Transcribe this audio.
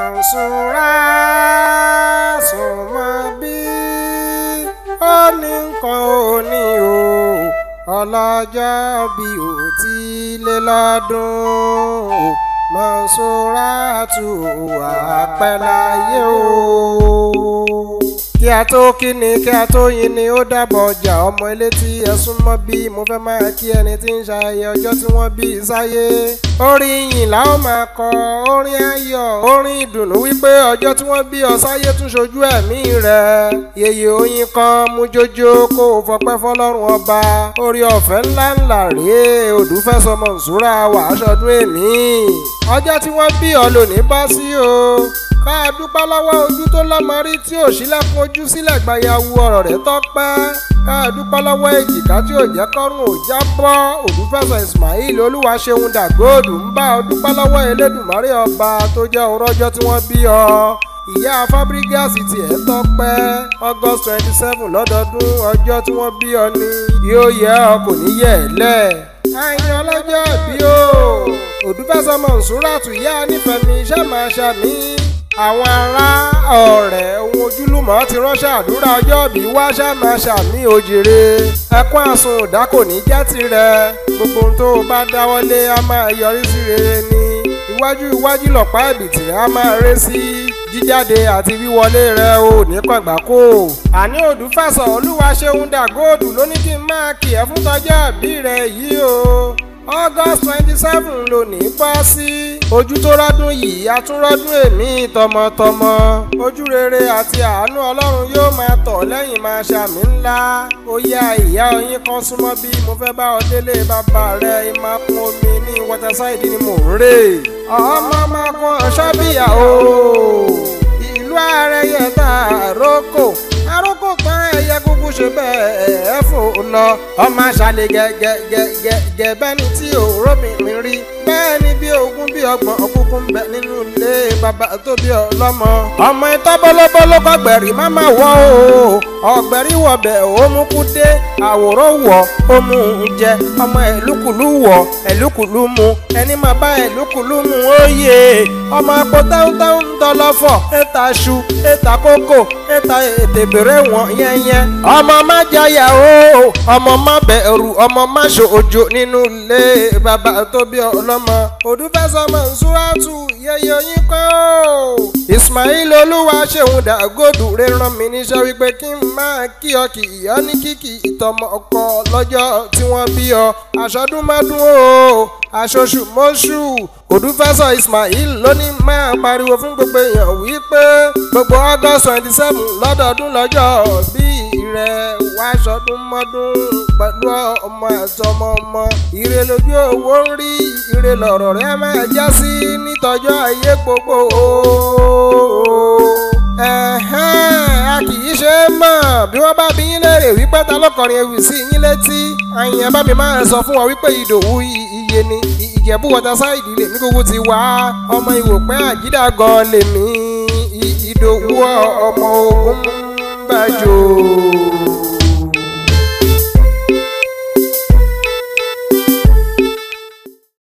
Mansura súnmọ́ bí ó ní nǹkan òní o ọlọ́jọ́ bí ó ti lé lọ́dún o Mansura tù wá pẹ́ láyé o. Kí a tó kí ni kí a tó yin ni ó dàbọ̀ ọjà ọmọ ilé tí ẹ súnmọ́ bí mo fẹ́ máa kí ẹni tí ń ṣayẹyẹ ọjọ́ tí wọ́n bí sáyé. Orin ìyìn la ó máa kọ, orin ayọ̀, orin ìdùnnú wípé ọjọ́ tí wọ́n bí ọ sáyé tún ṣojú ẹ̀mí rẹ̀. Yèyè oyin kan mú jójó kó o fọpẹ́ fọlọ́run ọba. Orí ọ̀fẹ́ ńláńlá rèé Odùfẹ́sọ Mansura wàá ṣọdún èmi. Ọjọ́ tí wọ́n bí ọ lónìí bá sí o. Ká a dúpẹ́ lọ́wọ́ ojú tó lọ́mọ rí tí ò ṣílẹ̀kùn ojú sílẹ̀ gbayawu ọ̀rọ̀ rẹ̀ tọ́pẹ́. Ká a dúpẹ́ lọ́wọ́ èjìká tí ò jẹ́ kọ́rùn ò jábọ́. Odùfẹ́sọ Ismail Olúwaṣeun Dàgóòdù ń bá ọ dúpẹ́ lọ́wọ́ Elédùmarè ọba tó jẹ́ òrọ́jọ́ tí wọ́n bí ọ. Ìyá Fábrígàs tiẹ̀ tọ́pẹ́ August 27 lọ́dọọdún ọjọ́ tí wọ́n bí ọ ni yóò yẹ ọ kò ní yẹ̀ ẹ́ lẹ̀. Àyìn ọlọ́jọ́ bí o Odùfẹ́sọ Mansura tù yá nífẹ̀ẹ́ mi iṣẹ́ máa ṣàmì. Àwọn ará ọ̀rẹ́ ohun ojúlùmọ̀ ti ránṣẹ́ àdúrà ọjọ́ bí wá ṣàmà ṣàmì òjèrè. Ẹkún àsun òdá kò ní jẹ́ tirẹ̀. Gbogbo ohun tó o bá dáwọ́lé á máa yọrí sí rere ni. Iwájú iwájú lọ̀pá ẹ̀bìtì rẹ̀ á máa ré sí. Jíjáde àti wíwọlé rẹ̀ ò ní kàngbákò. Àní Odùfẹ́sọ Olúwaṣeun Dàgóòdù ló ní kí n máa kì ẹ́ fún tọjọ́ ìbí rẹ̀ yìí o. August 27 lónìí bọ́ sí. Ojú tó rọ́dún yìí a tún rọ́dún èmi tọmọtọmọ. Ojú rere àti àánú Ọlọ́run yóò máa tọ̀ lẹ́yìn máa ṣàmì ńlá. Ó yá ìyá oyin kan súnmọ́ bí mo fẹ́ bá ọ délé bàbá rẹ̀ ìmákun omi ní Waterside ni mò ń rè. Ọmọ máa kan ṣọ́bíyà o. Ìlú Àrẹ̀yẹ tá àrókò tán ẹyẹ kúkú ṣe bẹ́ẹ̀ fò lọ. Ọmọ àṣàlẹ̀ gẹ́gẹ́gẹ́gẹ́ bẹ́ni tí òró mi rí. Bẹ́ẹ̀ni bí ogún bí ọgbọ̀n òkùnkùn bẹ nínú ilé bàbá tó bí ọlọ́mọ. Ọmọ ìtọ́ bọ́lọ́bọ́lọ́ kọgbẹ̀rì má máa wọ̀ o. Ọ̀gbẹ̀rì wọ̀bẹ̀ ó mú kú dé. Àwòrán wọ̀ ó mú un jẹ. Ọmọ ẹ̀lúkùlú wọ̀ ẹ̀lúkùlú mu. Ẹni máa bá ẹ̀lúkùlú mu ó yè. Ọmọ àpò táwọn ń tọ́lọ́fọ̀. Ètà aṣu, ètà kókò, ètà ètè bèrè wọ̀n yẹ́nyẹ́. Ọmọ má jayà o. Ọmọ má bẹ̀rù, ọmọ má ṣòjò nínú ilé bàbá tó bí ọlọ́mọ. Odùfẹ́sọ Mansura tù yẹyẹ oyin kan o. Ismail Olúwaṣeun Dàgóòdù rẹ̀ rán mi níṣẹ́ wípé kí n máa kí ọ kì í ọ ní kíkì ìtọ́mọ ọkọ lọ́jọ́ tí wọ́n bí ọ. Aṣọdúnmọ́dún o aṣoṣù mọ́ṣù. Odùfẹ́sọ Ismail ló ní máa pariwo fún gbogbo èèyàn wípé gbogbo August 27 lọ́dọọdún lọ́jọ́ bí rẹ̀ wá aṣọdúnmọ́dún pẹ̀lú ọmọ àti ọmọ ọmọ. Ire lójú owó ń rí, ire lọ̀rọ̀ rẹ̀ máa já sí nítọjọ́ ayé gbogbo o. A kì í ṣe é mọ̀ bí wọ́n bá bí yín léèrè wípé ta ló kọrin ewì sí yín létí. Àyìn ẹ bá mi máa sọ fún wọn wípé Ìdòwú iye ni Ìjẹ̀bú Waterside lèmi kúkú ti wá. Ọmọ Ìwòpẹ́ Àjídà gan lèmi Ìdòwú ọmọ ogun bàjò.